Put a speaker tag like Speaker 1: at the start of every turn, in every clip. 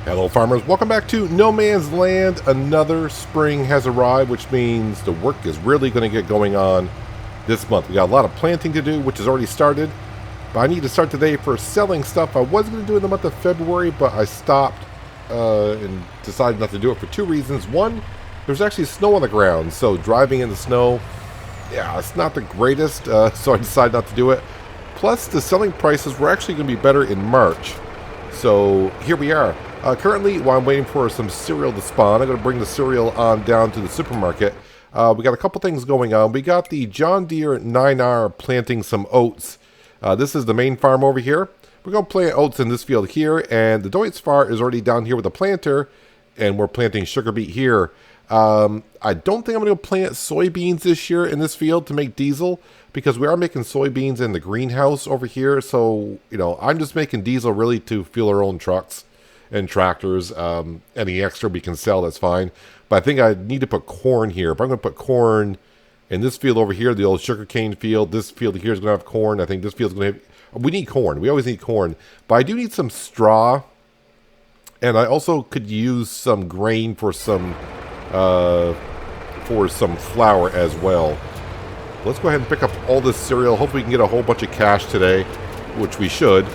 Speaker 1: Hello farmers, welcome back to No Man's Land. Another spring has arrived, which means the work is really going to get going on this month. We got a lot of planting to do, which has already started, but I need to start today for selling stuff I was going to do in the month of February, but I stopped and decided not to do it for two reasons. One, there's actually snow on the ground, so driving in the snow, yeah, it's not the greatest, so I decided not to do it. Plus, the selling prices were actually going to be better in March, so here we are. Currently, while I'm waiting for some cereal to spawn, I'm going to bring the cereal on down to the supermarket. We got a couple things going on. We got the John Deere 9R planting some oats. This is the main farm over here. We're going to plant oats in this field here, and the Deutz-Fahr is already down here with a planter, and we're planting sugar beet here. I don't think I'm going to plant soybeans this year in this field to make diesel, because we are making soybeans in the greenhouse over here. So, you know, I'm just making diesel really to fuel our own trucks and tractors. Any extra we can sell, that's fine. But I think I need to put corn here. If I'm going to put corn in this field over here, the old sugarcane field, this field here is going to have corn. I think this field's going to have... We need corn. We always need corn. But I do need some straw. And I also could use some grain for some flour as well. Let's go ahead and pick up all this cereal. Hopefully we can get a whole bunch of cash today, which we should.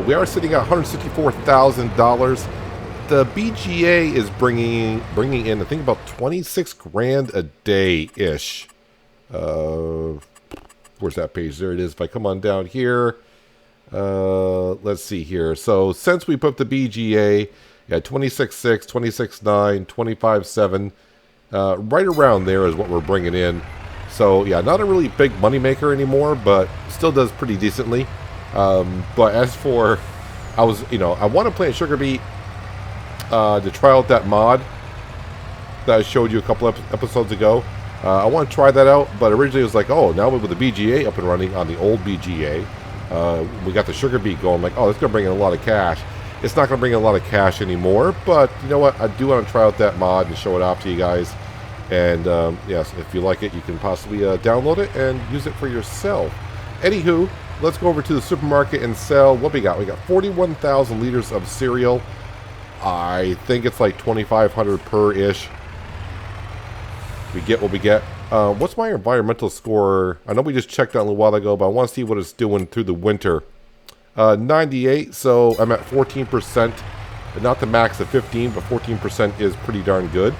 Speaker 1: We are sitting at $164,000. The BGA is bringing in, I think, about 26 grand a day-ish. Where's that page? There it is. If I come on down here, let's see here. So since we put the BGA, yeah, 26.6, 26.9, 25.7, right around there is what we're bringing in. So yeah, not a really big moneymaker anymore, but still does pretty decently. But as for, I want to plant sugar beet to try out that mod that I showed you a couple episodes ago. I want to try that out, but originally it was like, oh, now with the BGA up and running on the old BGA, we got the sugar beet going. Like, oh, that's going to bring in a lot of cash. It's not going to bring in a lot of cash anymore, but you know what? I do want to try out that mod and show it off to you guys. And yes, if you like it, you can possibly download it and use it for yourself. Anywho, let's go over to the supermarket and sell what we got. We got 41,000 liters of cereal. I think it's like 2,500 per-ish. We get what we get. What's my environmental score? I know we just checked that a little while ago, but I want to see what it's doing through the winter. 98, so I'm at 14%. Not the max of 15, but 14% is pretty darn good.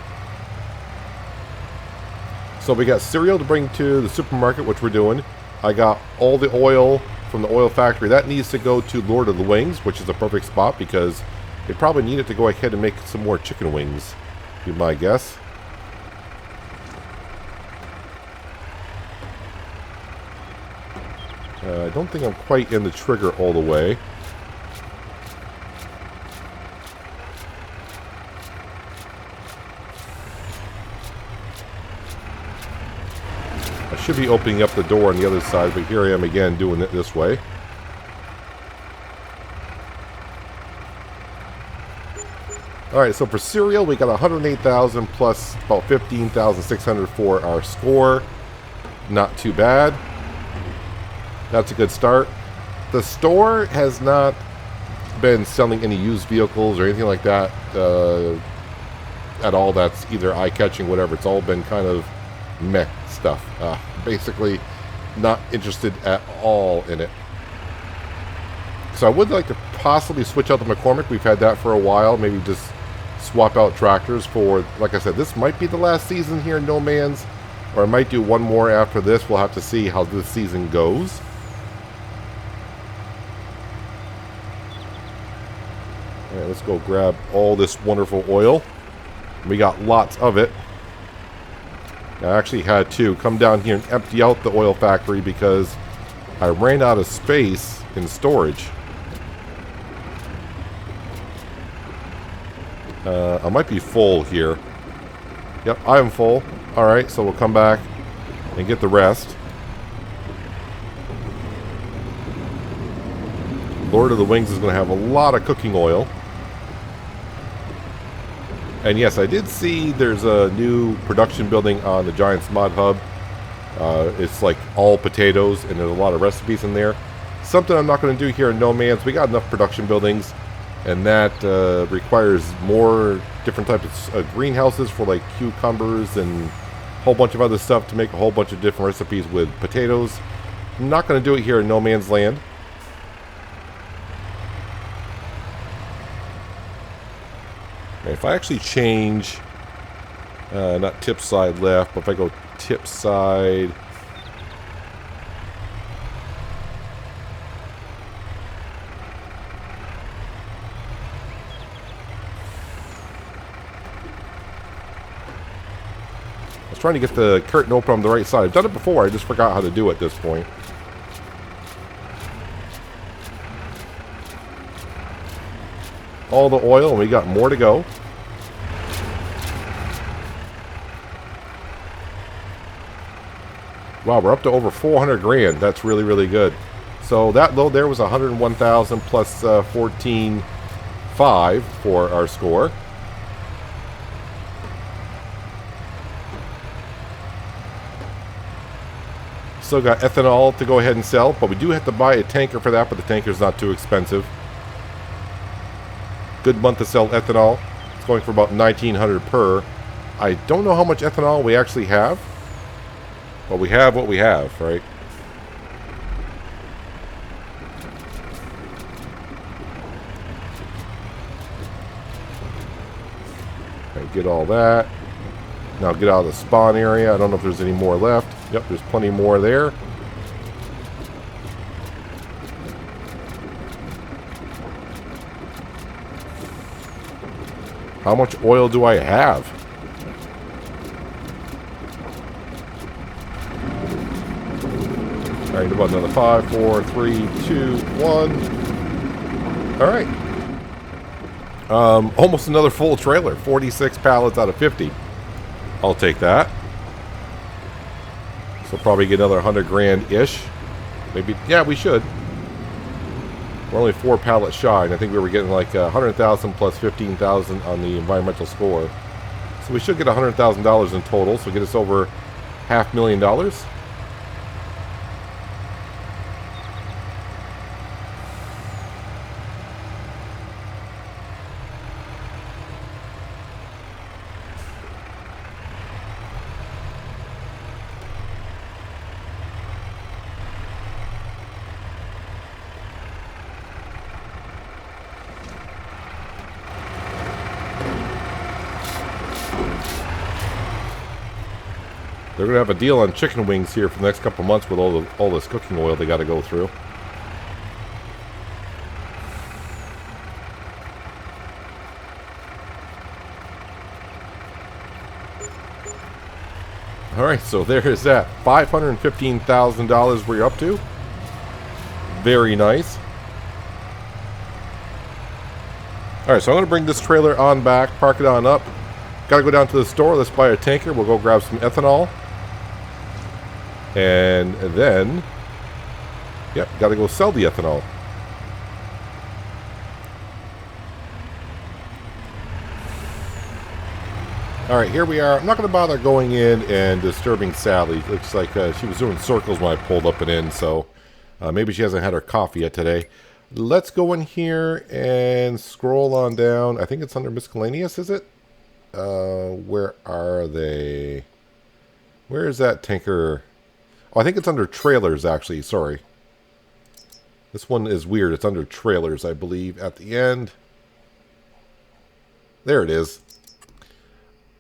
Speaker 1: So we got cereal to bring to the supermarket, which we're doing. I got all the oil from the oil factory. That needs to go to Lord of the Wings, which is a perfect spot because they probably need it to go ahead and make some more chicken wings, be my guess. I don't think I'm quite in the trigger all the way. I should be opening up the door on the other side, but here I am again doing it this way. Alright, so for cereal, we got 108,000 plus about 15,600 for our score. Not too bad. That's a good start. The store has not been selling any used vehicles or anything like that at all. That's either eye-catching, whatever. It's all been kind of meh stuff. Basically, not interested at all in it. So I would like to possibly switch out the McCormick. We've had that for a while. Maybe just swap out tractors for, like I said, this might be the last season here in No Man's, or I might do one more after this. We'll have to see how this season goes. Alright, let's go grab all this wonderful oil. We got lots of it. I actually had to come down here and empty out the oil factory because I ran out of space in storage. I might be full here. Yep, I am full. Alright, so we'll come back and get the rest. Lord of the Wings is going to have a lot of cooking oil. And yes, I did see there's a new production building on the Giants Mod Hub. It's like all potatoes, and there's a lot of recipes in there. Something I'm not going to do here in No Man's. We got enough production buildings. And that requires more different types of greenhouses for like cucumbers and a whole bunch of other stuff to make a whole bunch of different recipes with potatoes. I'm not going to do it here in No Man's Land. If I actually change, not tip side left, but if I go tip side, I was trying to get the curtain open on the right side. I've done it before, I just forgot how to do it at this point. All the oil, and we got more to go. Wow, we're up to over 400 grand. That's really, really good. So that load there was 101,000 plus 14.5 for our score. Still got ethanol to go ahead and sell, but we do have to buy a tanker for that, but the tanker's not too expensive. Good month to sell ethanol. It's going for about 1,900 per. I don't know how much ethanol we actually have. But we have what we have, right? Okay, get all that. Now get out of the spawn area. I don't know if there's any more left. Yep, there's plenty more there. How much oil do I have? All right, about another 5, 4, 3, 2, 1. All right. Almost another full trailer. 46 pallets out of 50. I'll take that. So probably get another 100 grand-ish. Maybe, yeah, we should. We're only 4 pallets shy, and I think we were getting like 100,000 plus 15,000 on the environmental score. So we should get $100,000 in total, so get us over $500,000. They're going to have a deal on chicken wings here for the next couple months with all this cooking oil they got to go through. Alright, so there is that. $515,000 we're up to. Very nice. Alright, so I'm going to bring this trailer on back, park it on up. Got to go down to the store. Let's buy a tanker. We'll go grab some ethanol. And then, yep, got to go sell the ethanol. Alright, here we are. I'm not going to bother going in and disturbing Sally. Looks like she was doing circles when I pulled up and in, so maybe she hasn't had her coffee yet today. Let's go in here and scroll on down. I think it's under miscellaneous, is it? Where are they? Where is that tanker? Oh, I think it's under trailers, actually. Sorry. This one is weird. It's under trailers, I believe, at the end. There it is.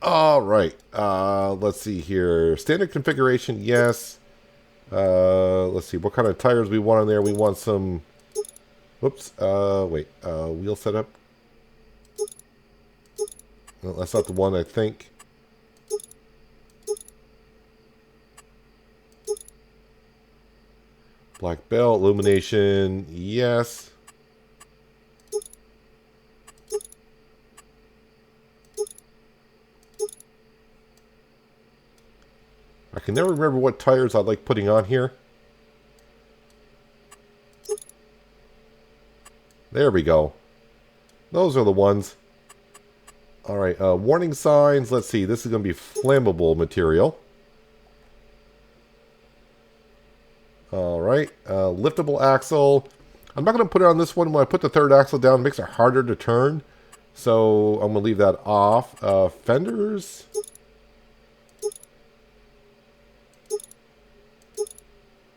Speaker 1: All right. Let's see here. Standard configuration, yes. Let's see. What kind of tires we want on there? We want some... Whoops. Wait. Wheel setup. No, that's not the one, I think. Black belt, illumination, yes. I can never remember what tires I like putting on here. There we go. Those are the ones. Alright, warning signs. Let's see. This is going to be flammable material. Alright, liftable axle. I'm not going to put it on this one. When I put the third axle down, it makes it harder to turn. So I'm going to leave that off. Fenders.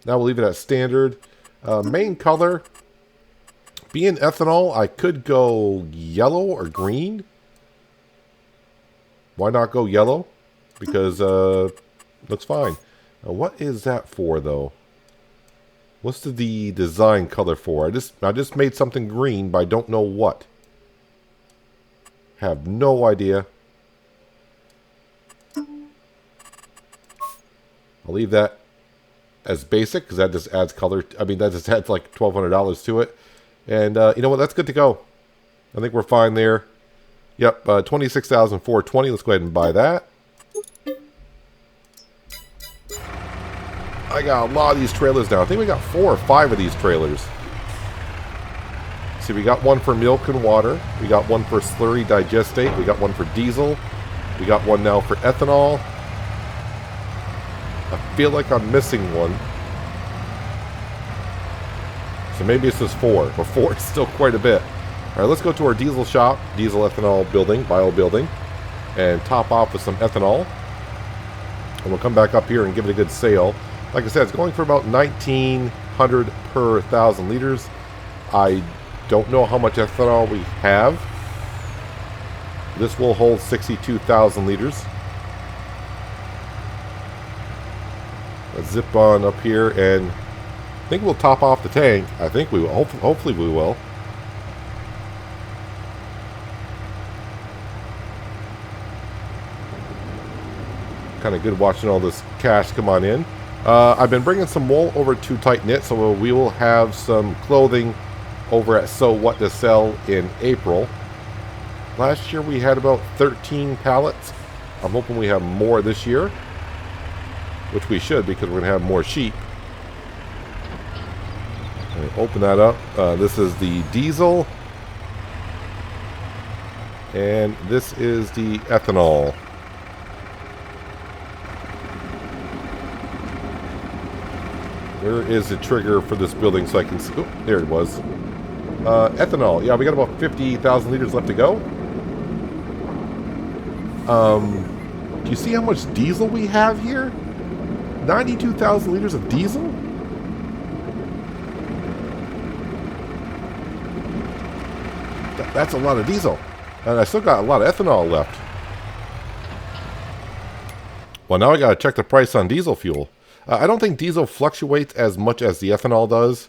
Speaker 1: Now we'll leave it at standard. Main color. Being ethanol, I could go yellow or green. Why not go yellow? Because looks fine. What is that for, though? What's the design color for? I just made something green, but I don't know what. Have no idea. I'll leave that as basic, because that just adds color. I mean, that just adds like $1,200 to it. And you know what? That's good to go. I think we're fine there. Yep, $26,420. Let's go ahead and buy that. I got a lot of these trailers now. I think we got 4 or 5 of these trailers. See, we got one for milk and water. We got one for slurry digestate. We got one for diesel. We got one now for ethanol. I feel like I'm missing one. So maybe it's just 4. But 4 is still quite a bit. All right, let's go to our diesel shop, diesel ethanol building, bio building, and top off with some ethanol. And we'll come back up here and give it a good sale. Like I said, it's going for about 1,900 per 1,000 liters. I don't know how much ethanol we have. This will hold 62,000 liters. Let's zip on up here, and I think we'll top off the tank. I think we will. Hopefully we will. Kind of good watching all this cash come on in. I've been bringing some wool over to Tight Knit, so we will have some clothing over at So What to Sell in April. Last year we had about 13 pallets. I'm hoping we have more this year, which we should, because we're going to have more sheep. Open that up. This is the diesel, and this is the ethanol. Where is the trigger for this building so I can see? Oh, there it was. Ethanol. Yeah, we got about 50,000 liters left to go. Do you see how much diesel we have here? 92,000 liters of diesel? That's a lot of diesel. And I still got a lot of ethanol left. Well, now I got to check the price on diesel fuel. I don't think diesel fluctuates as much as the ethanol does.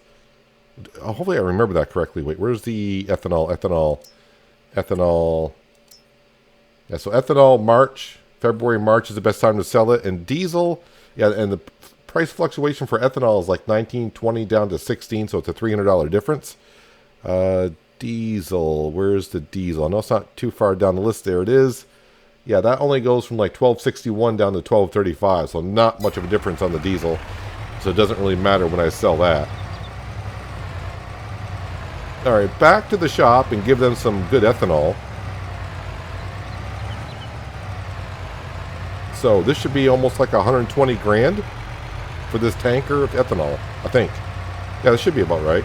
Speaker 1: Hopefully I remember that correctly. Wait, where's the ethanol? Ethanol. Yeah, so ethanol, February, March is the best time to sell it. And diesel, yeah, and the price fluctuation for ethanol is like 19, 20 down to 16, so it's a $300 difference. Diesel, where's the diesel? I know it's not too far down the list. There it is. Yeah, that only goes from like $12.61 down to $12.35, so not much of a difference on the diesel. So it doesn't really matter when I sell that. All right, back to the shop and give them some good ethanol. So this should be almost like 120 grand for this tanker of ethanol, I think. Yeah, that should be about right.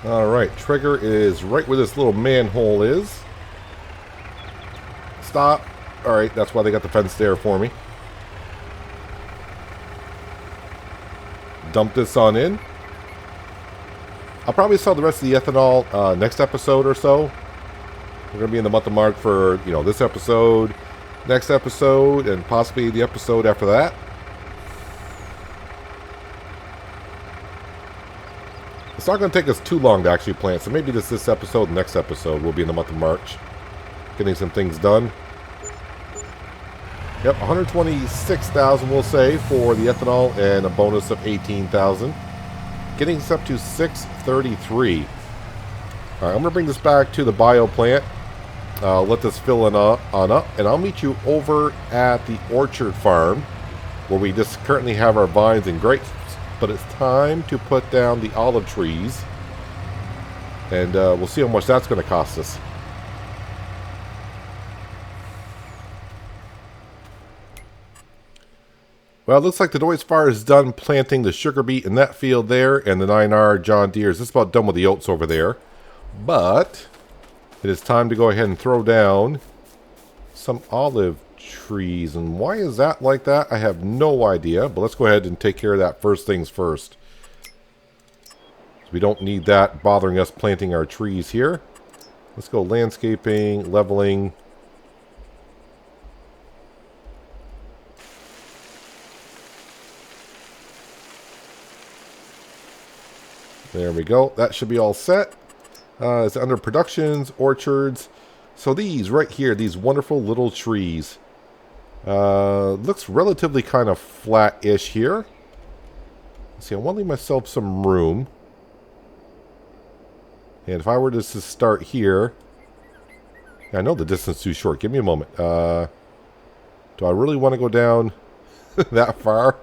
Speaker 1: Alright, trigger is right where this little manhole is. Stop. Alright, that's why they got the fence there for me. Dump this on in. I'll probably sell the rest of the ethanol next episode or so. We're going to be in the month of March for, you know, this episode, next episode, and possibly the episode after that. It's not going to take us too long to actually plant, so maybe this episode, next episode, will be in the month of March. Getting some things done. Yep, 126,000 we'll say for the ethanol, and a bonus of 18,000. Getting us up to 633. Alright, I'm going to bring this back to the bio plant. Let this fill on up, and I'll meet you over at the orchard farm, where we just currently have our vines and grapes. But it's time to put down the olive trees. And we'll see how much that's going to cost us. Well, it looks like the Deutz Fire is done planting the sugar beet in that field there, and the 9R John Deere is just about done with the oats over there. But it is time to go ahead and throw down some olive trees. And why is that like that? I have no idea, but let's go ahead and take care of that first things first. So we don't need that bothering us planting our trees here. Let's go landscaping, leveling. There we go. That should be all set. It's under productions, orchards. So these right here, these wonderful little trees. Looks relatively kind of flat-ish here. Let's see, I want to leave myself some room. And if I were just to start here... I know the distance is too short. Give me a moment. Do I really want to go down that far?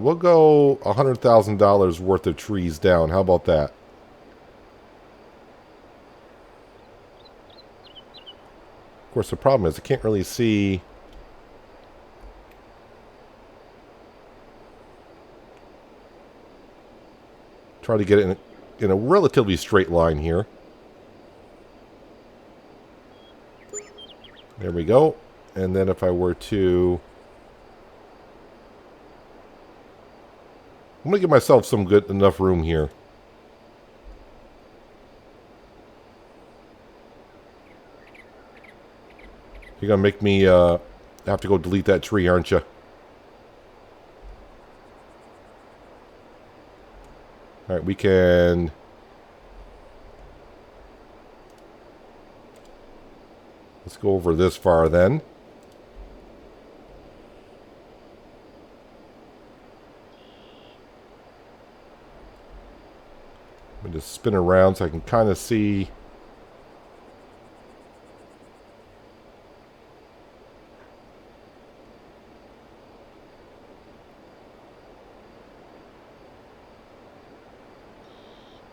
Speaker 1: We'll go $100,000 worth of trees down. How about that? Of course, the problem is I can't really see... Try to get it in a relatively straight line here. There we go. And then if I were to... I'm going to give myself some good enough room here. You're going to make me have to go delete that tree, aren't you? Alright, we can... Let's go over this far then. Let me just spin around so I can kind of see...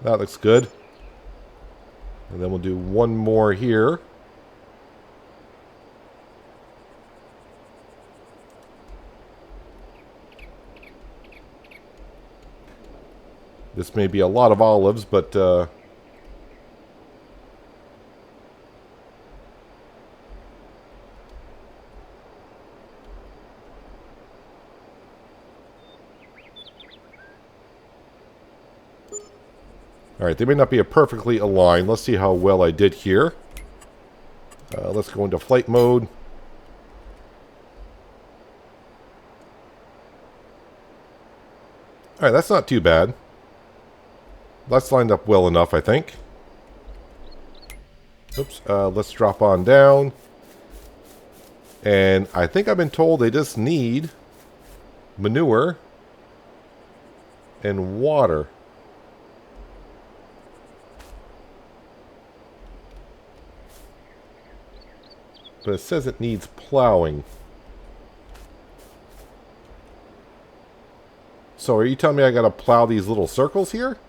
Speaker 1: That looks good. And then we'll do one more here. This may be a lot of olives, but... Alright, they may not be perfectly aligned. Let's see how well I did here. Let's go into flight mode. Alright, that's not too bad. That's lined up well enough, I think. Oops, let's drop on down. And I think I've been told they just need manure and water. But it says it needs plowing. So are you telling me I gotta plow these little circles here?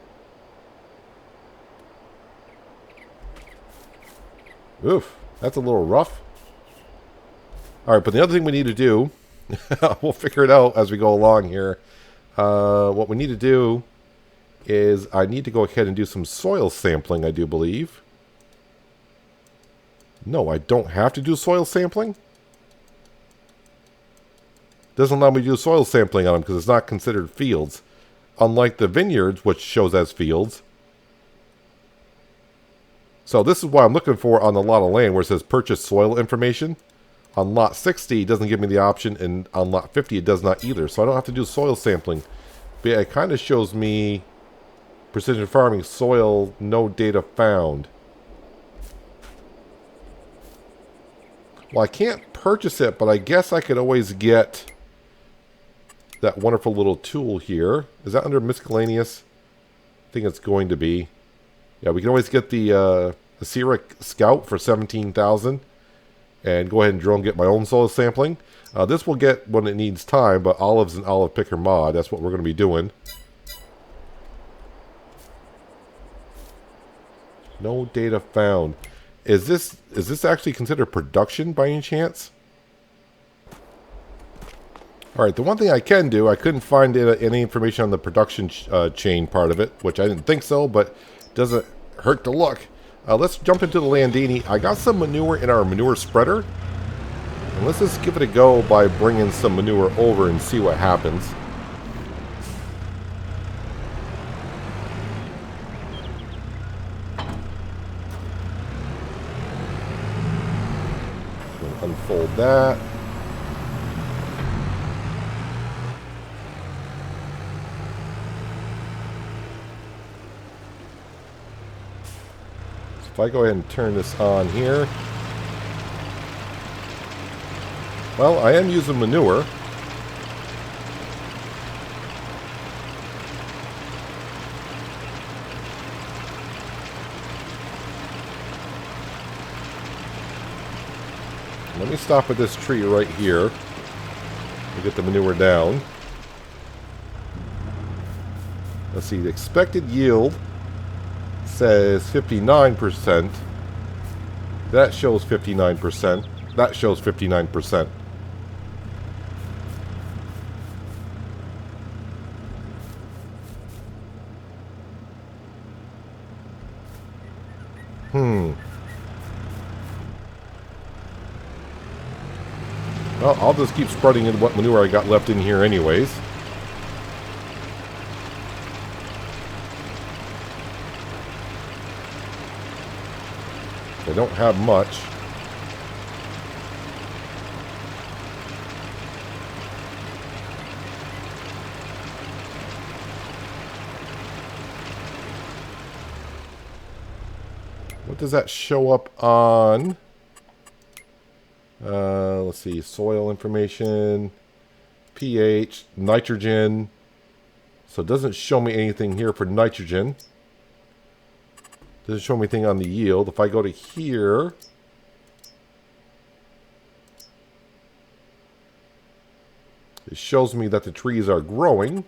Speaker 1: Oof, that's a little rough. Alright, but the other thing we need to do, we'll figure it out as we go along here. What we need to do is I need to go ahead and do some soil sampling, I do believe. No, I don't have to do soil sampling? Doesn't allow me to do soil sampling on them because it's not considered fields. Unlike the vineyards, which shows as fields. So this is what I'm looking for on the lot of land where it says purchase soil information. On lot 60, it doesn't give me the option, and on lot 50, it does not either. So I don't have to do soil sampling. But yeah, it kind of shows me precision farming soil, no data found. Well, I can't purchase it, but I guess I could always get that wonderful little tool here. Is that under miscellaneous? I think it's going to be. Yeah, we can always get the Xeric Scout for 17,000 and go ahead and drill and get my own soil sampling. This will get when it needs time, but olives and olive picker mod, that's what we're going to be doing. No data found. Is this actually considered production by any chance? All right, the one thing I can do, I couldn't find any information on the production chain part of it, which I didn't think so, but doesn't hurt to look. Let's jump into the Landini. I got some manure in our manure spreader. And let's just give it a go by bringing some manure over and see what happens. Unfold that. So if I go ahead and turn this on here. Well, I am using manure. Let me stop at this tree right here and get the manure down. Let's see, the expected yield says 59%. That shows 59%. That shows 59%. Well, I'll just keep spreading in what manure I got left in here anyways. I don't have much. What does that show up on? Let's see, soil information, pH, nitrogen. So it doesn't show me anything here for nitrogen. Doesn't show me anything on the yield. If I go to here, it shows me that the trees are growing.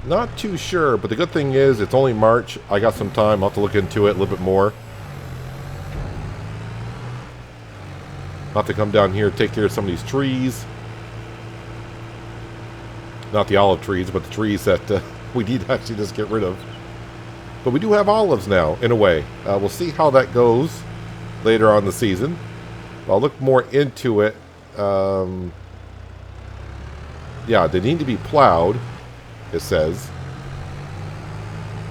Speaker 1: Not too sure, but the good thing is it's only March. I got some time. I'll have to look into it a little bit more. I'll have to come down here and take care of some of these trees. Not the olive trees, but the trees that we need to actually just get rid of. But we do have olives now, in a way. We'll see how that goes later on in the season. I'll look more into it. Yeah, they need to be plowed, it says.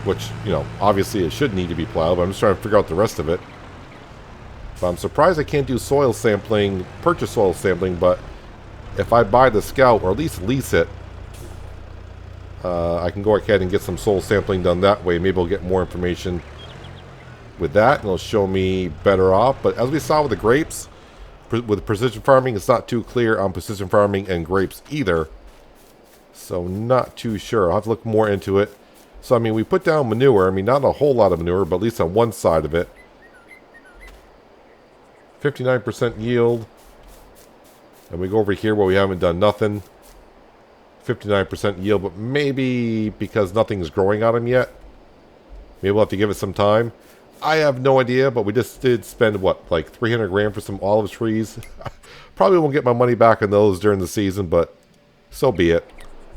Speaker 1: Which, you know, obviously it should need to be plowed, but I'm just trying to figure out the rest of it. But I'm surprised I can't do soil sampling, purchase soil sampling, but if I buy the Scout, or at least lease it, I can go ahead and get some soil sampling done that way. Maybe I'll get more information with that, and it'll show me better off. But as we saw with the grapes, with precision farming, it's not too clear on precision farming and grapes either. So not too sure. I'll have to look more into it. So, I mean, we put down manure. I mean, not a whole lot of manure, but at least on one side of it. 59% yield. And we go over here where we haven't done nothing. 59% yield, but maybe because nothing's growing on them yet. Maybe we'll have to give it some time. I have no idea, but we just did spend, what, like 300 grand for some olive trees. Probably won't get my money back on those during the season, but so be it.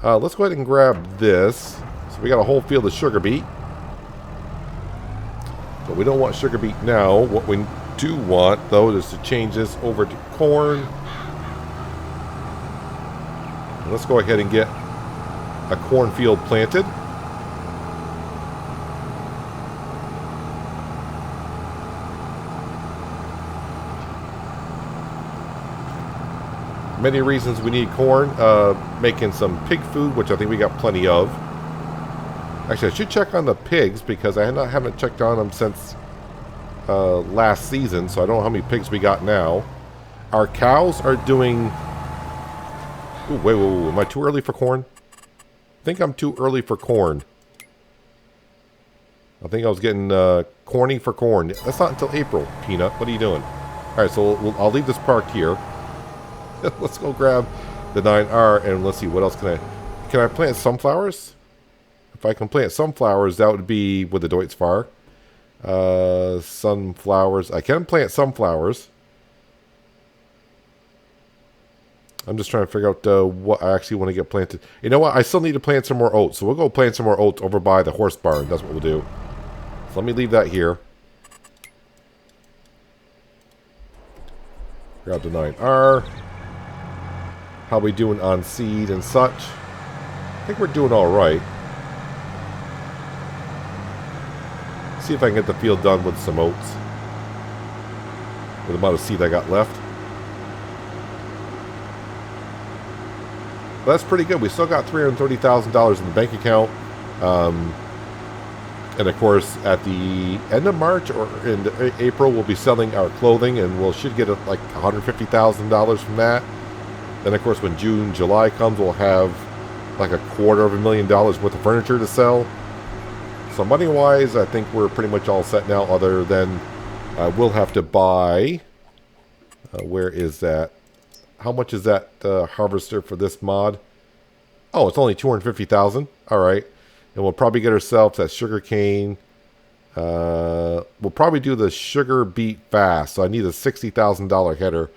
Speaker 1: Let's go ahead and grab this. So we got a whole field of sugar beet. But we don't want sugar beet now. What we do want, though, is to change this over to corn. And let's go ahead and get a cornfield planted. Many reasons we need corn. Making some pig food, which I think we got plenty of. Actually, I should check on the pigs because I haven't checked on them since last season, so I don't know how many pigs we got now. Our cows are doing... Ooh, wait. Am I too early for corn? I think I'm too early for corn. I think I was getting corny for corn. That's not until April, Peanut. What are you doing? Alright, so I'll leave this parked here. Let's go grab the 9R and let's see, what else can I plant? Sunflowers? If I can plant sunflowers, that would be with the Deutzfahr. Sunflowers. I can plant sunflowers. I'm just trying to figure out what I actually want to get planted. You know what? I still need to plant some more oats. So we'll go plant some more oats over by the horse barn. That's what we'll do. So let me leave that here. Grab the 9R. How we doing on seed and such? I think we're doing all right. See if I can get the field done with some oats. With the amount of seed I got left. But that's pretty good. We still got $330,000 in the bank account. And of course, at the end of March or in April, we'll be selling our clothing, and we should get like $150,000 from that. Then, of course, when June, July comes, we'll have like $250,000 worth of furniture to sell. So money-wise, I think we're pretty much all set now, other than we'll have to buy... where is that? How much is that harvester for this mod? Oh, it's only $250,000. All right. And we'll probably get ourselves that sugar cane. We'll probably do the sugar beet fast. So I need a $60,000 header.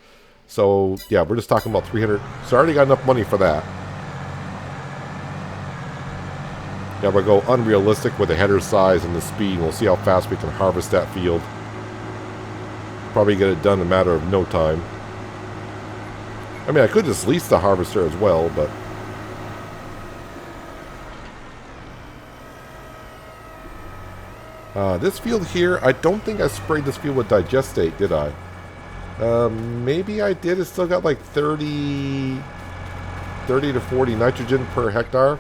Speaker 1: So, yeah, we're just talking about 300. So I already got enough money for that. Now we'll go unrealistic with the header size and the speed. We'll see how fast we can harvest that field. Probably get it done in a matter of no time. I mean, I could just lease the harvester as well, but... this field here, I don't think I sprayed this field with digestate, did I? Maybe I did. It's still got like 30 to 40 nitrogen per hectare.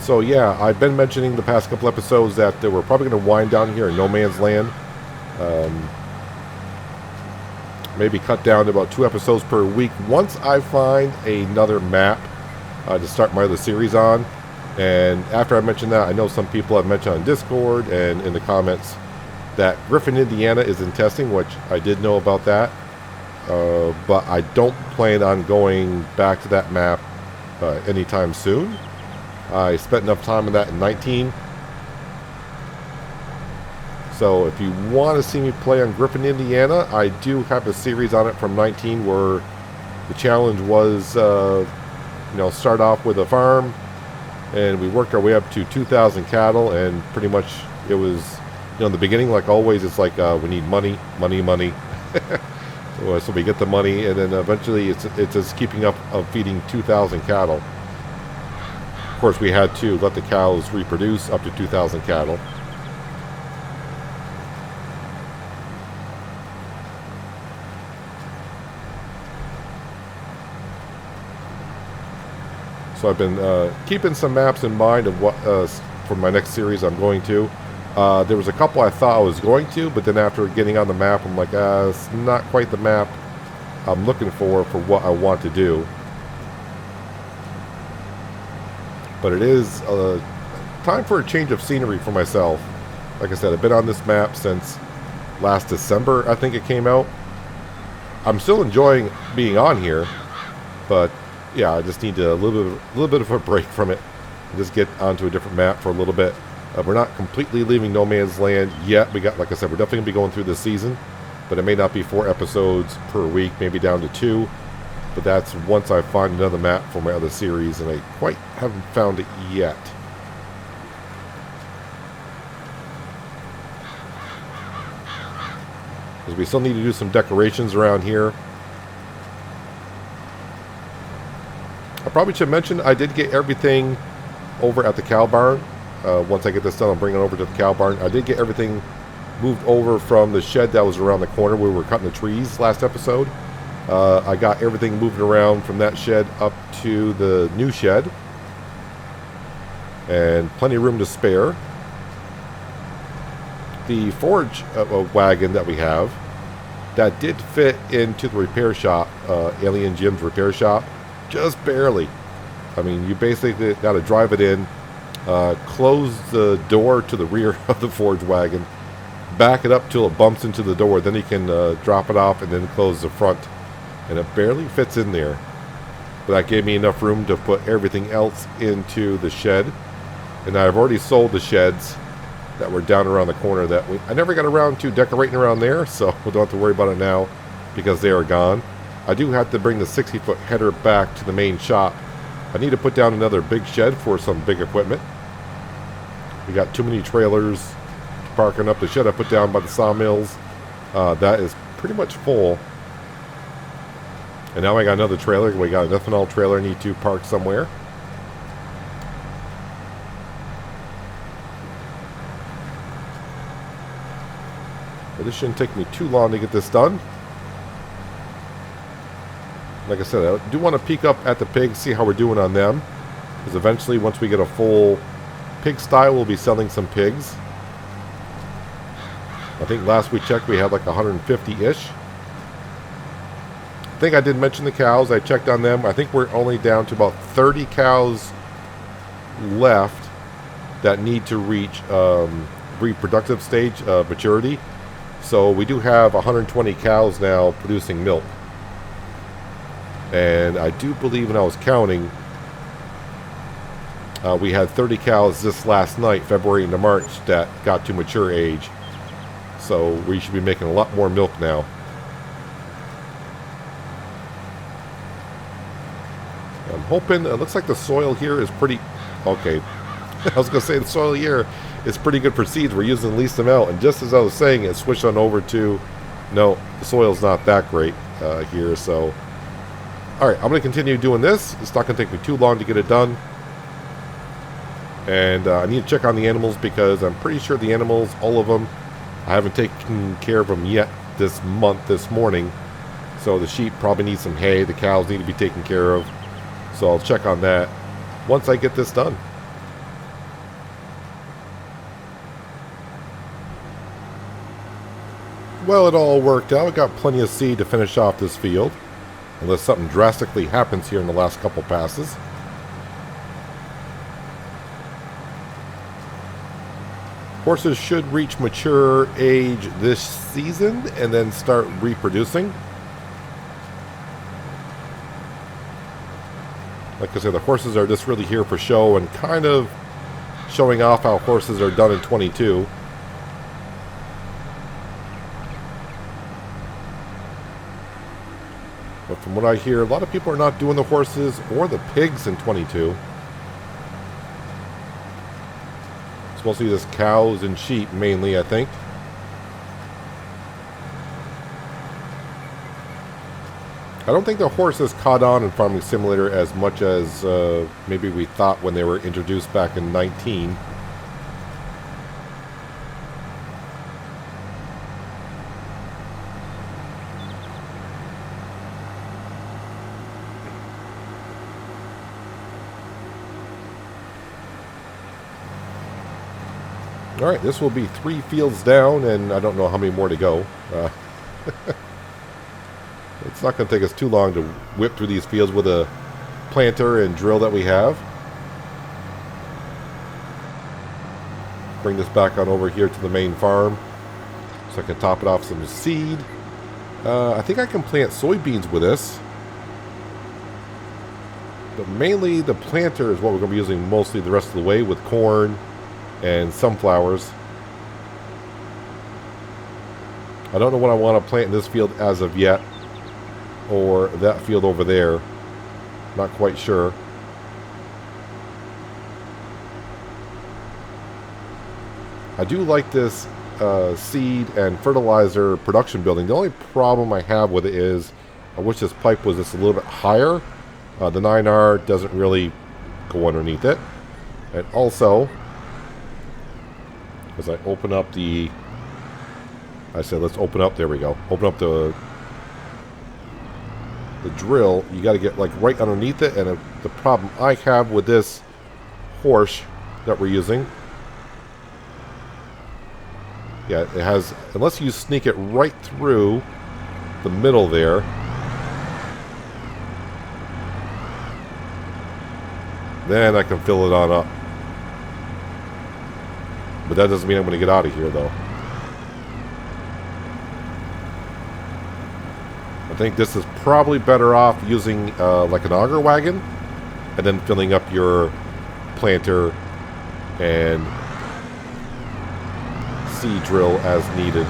Speaker 1: So yeah, I've been mentioning the past couple episodes that we're probably going to wind down here in no man's land. Maybe cut down to about 2 episodes per week once I find another map to start my other series on. And after I mention that, I know some people have mentioned on Discord and in the comments that Griffin, Indiana is in testing, which I did know about that. But I don't plan on going back to that map anytime soon. I spent enough time on that in 19. So if you want to see me play on Griffin, Indiana, I do have a series on it from 19 where the challenge was, start off with a farm, and we worked our way up to 2,000 cattle, and pretty much it was, in the beginning, like always, it's like we need money. So we get the money, and then eventually it's just keeping up of feeding 2,000 cattle. Of course, we had to let the cows reproduce up to 2,000 cattle. So I've been keeping some maps in mind of what for my next series I'm going to. There was a couple I thought I was going to, but then after getting on the map, I'm like, it's not quite the map I'm looking for what I want to do. But it is time for a change of scenery for myself. Like I said, I've been on this map since last December, I think it came out. I'm still enjoying being on here, but yeah, I just need a little bit of a break from it and just get onto a different map for a little bit. We're not completely leaving no man's land yet. We got, like I said, we're definitely going to be going through this season, but it may not be 4 episodes per week, maybe down to 2. But that's once I find another map for my other series, and I quite haven't found it yet. Because we still need to do some decorations around here. I probably should mention I did get everything over at the cow barn. Once I get this done, I'll bring it over to the cow barn. I did get everything moved over from the shed that was around the corner where we were cutting the trees last episode. I got everything moved around from that shed up to the new shed. And plenty of room to spare. The forage wagon that we have, that did fit into the repair shop, Alien Jim's repair shop, just barely. I mean, you basically got to drive it in, close the door to the rear of the forage wagon, back it up till it bumps into the door. Then you can drop it off and then close the front. And it barely fits in there. But that gave me enough room to put everything else into the shed. And I've already sold the sheds that were down around the corner that I never got around to decorating around there, so we don't have to worry about it now because they are gone. I do have to bring the 60-foot header back to the main shop. I need to put down another big shed for some big equipment. We got too many trailers parking up. The shed I put down by the sawmills, that is pretty much full. And now I got another trailer. We got an ethanol trailer I need to park somewhere. But this shouldn't take me too long to get this done. Like I said, I do want to peek up at the pigs, see how we're doing on them. Because eventually, once we get a full pigsty, we'll be selling some pigs. I think last we checked, we had like 150-ish. I think I did mention the cows. I checked on them. I think we're only down to about 30 cows left that need to reach reproductive stage of maturity. So we do have 120 cows now producing milk. And I do believe when I was counting, we had 30 cows this last night, February into March, that got to mature age. So we should be making a lot more milk now. I'm hoping, it looks like the soil here is pretty, okay. I was going to say the soil here is pretty good for seeds. We're using the least amount. And just as I was saying, it switched on over to, no, the soil's not that great here. So, all right, I'm going to continue doing this. It's not going to take me too long to get it done. And I need to check on the animals because I'm pretty sure the animals, all of them, I haven't taken care of them yet this morning. So the sheep probably need some hay. The cows need to be taken care of. So I'll check on that once I get this done. Well, it all worked out. I got plenty of seed to finish off this field. Unless something drastically happens here in the last couple passes. Horses should reach mature age this season and then start reproducing. Like I said, the horses are just really here for show and kind of showing off how horses are done in 22. But from what I hear, a lot of people are not doing the horses or the pigs in 22. It's mostly just cows and sheep mainly, I think. I don't think the horses caught on in Farming Simulator as much as maybe we thought when they were introduced back in 19. Alright, this will be 3 fields down, and I don't know how many more to go. It's not going to take us too long to whip through these fields with a planter and drill that we have. Bring this back on over here to the main farm so I can top it off some seed. I think I can plant soybeans with this. But mainly the planter is what we're going to be using mostly the rest of the way, with corn and sunflowers. I don't know what I want to plant in this field as of yet, or that field over there. Not quite sure. I do like this seed and fertilizer production building. The only problem I have with it is I wish this pipe was just a little bit higher. The 9R doesn't really go underneath it. And also, as I open up the, I said let's open up, there we go, open up the drill, you got to get like right underneath it. And the problem I have with this horse that we're using, yeah, it has, unless you sneak it right through the middle there, then I can fill it on up. But that doesn't mean I'm going to get out of here, though. think this is probably better off using like an auger wagon and then filling up your planter and seed drill as needed.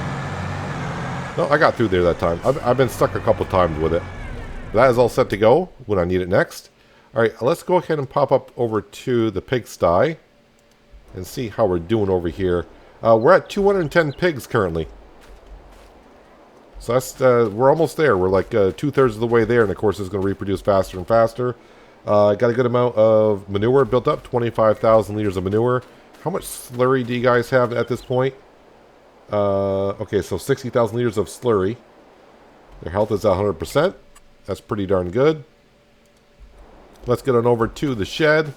Speaker 1: No, I got through there that time. I've been stuck a couple times with it. That is all set to go when I need it next. Alright, let's go ahead and pop up over to the pigsty and see how we're doing over here. We're at 210 pigs currently. So that's we're almost there. We're like 2/3 of the way there, and of course it's going to reproduce faster and faster. Got a good amount of manure built up, 25,000 liters of manure. How much slurry do you guys have at this point? Okay, so 60,000 liters of slurry. Their health is at 100%. That's pretty darn good. Let's get on over to the shed.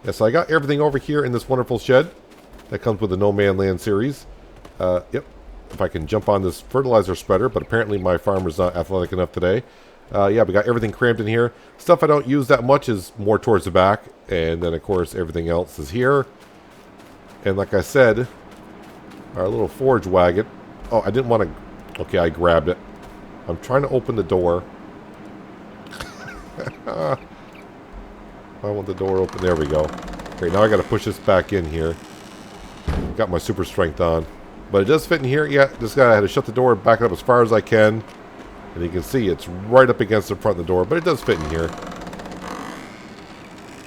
Speaker 1: Yeah, so I got everything over here in this wonderful shed that comes with the No Man Land series. Yep. If I can jump on this fertilizer spreader, but apparently my farmer's not athletic enough today. Yeah, we got everything crammed in here. Stuff I don't use that much is more towards the back. And then, of course, everything else is here. And like I said, our little forage wagon. Oh, I didn't want to... Okay, I grabbed it. I'm trying to open the door. I want the door open. There we go. Okay, now I got to push this back in here. Got my super strength on. But it does fit in here. Yeah, this guy had to shut the door, back it up as far as I can. And you can see it's right up against the front of the door. But it does fit in here.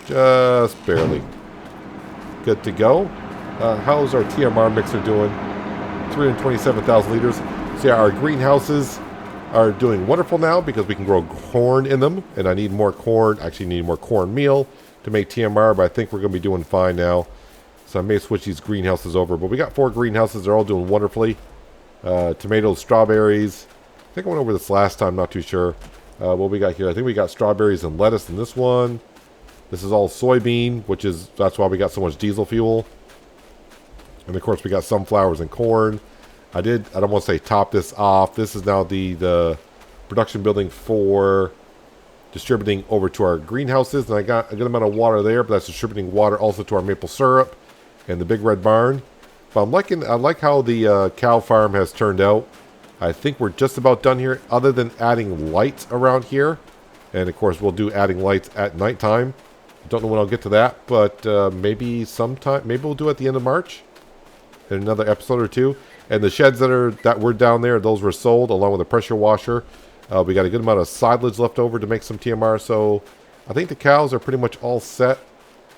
Speaker 1: Just barely. Good to go. How's our TMR mixer doing? 327,000 liters. So yeah, our greenhouses are doing wonderful now because we can grow corn in them. And I need more corn. Actually need more corn meal to make TMR. But I think we're going to be doing fine now. So I may switch these greenhouses over. But we got 4 greenhouses. They're all doing wonderfully. Tomatoes, strawberries. I think I went over this last time. Not too sure. What we got here. I think we got strawberries and lettuce in this one. This is all soybean, which is... That's why we got so much diesel fuel. And of course we got sunflowers and corn. I don't want to say top this off. This is now the production building for distributing over to our greenhouses. And I got a good amount of water there, but that's distributing water also to our maple syrup and the big red barn. But I like how the cow farm has turned out. I think we're just about done here, other than adding lights around here. And of course we'll do adding lights at nighttime. Don't know when I'll get to that, but maybe sometime. Maybe we'll do it at the end of March. In another episode or two. And the sheds that were down there, those were sold along with a pressure washer. We got a good amount of silage left over to make some TMR. So I think the cows are pretty much all set.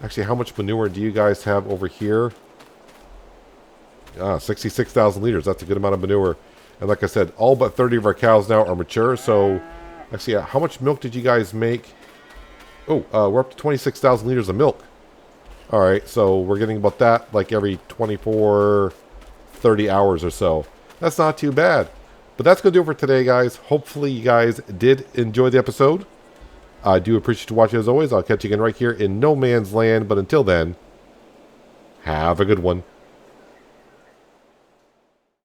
Speaker 1: Actually, how much manure do you guys have over here? 66,000 liters. That's a good amount of manure. And like I said, all but 30 of our cows now are mature. So actually, how much milk did you guys make? Oh, we're up to 26,000 liters of milk. Alright, so we're getting about that like every 24, 30 hours or so. That's not too bad. But that's going to do it for today, guys. Hopefully you guys did enjoy the episode. I do appreciate you watching as always. I'll catch you again right here in No Man's Land. But until then, have a good one.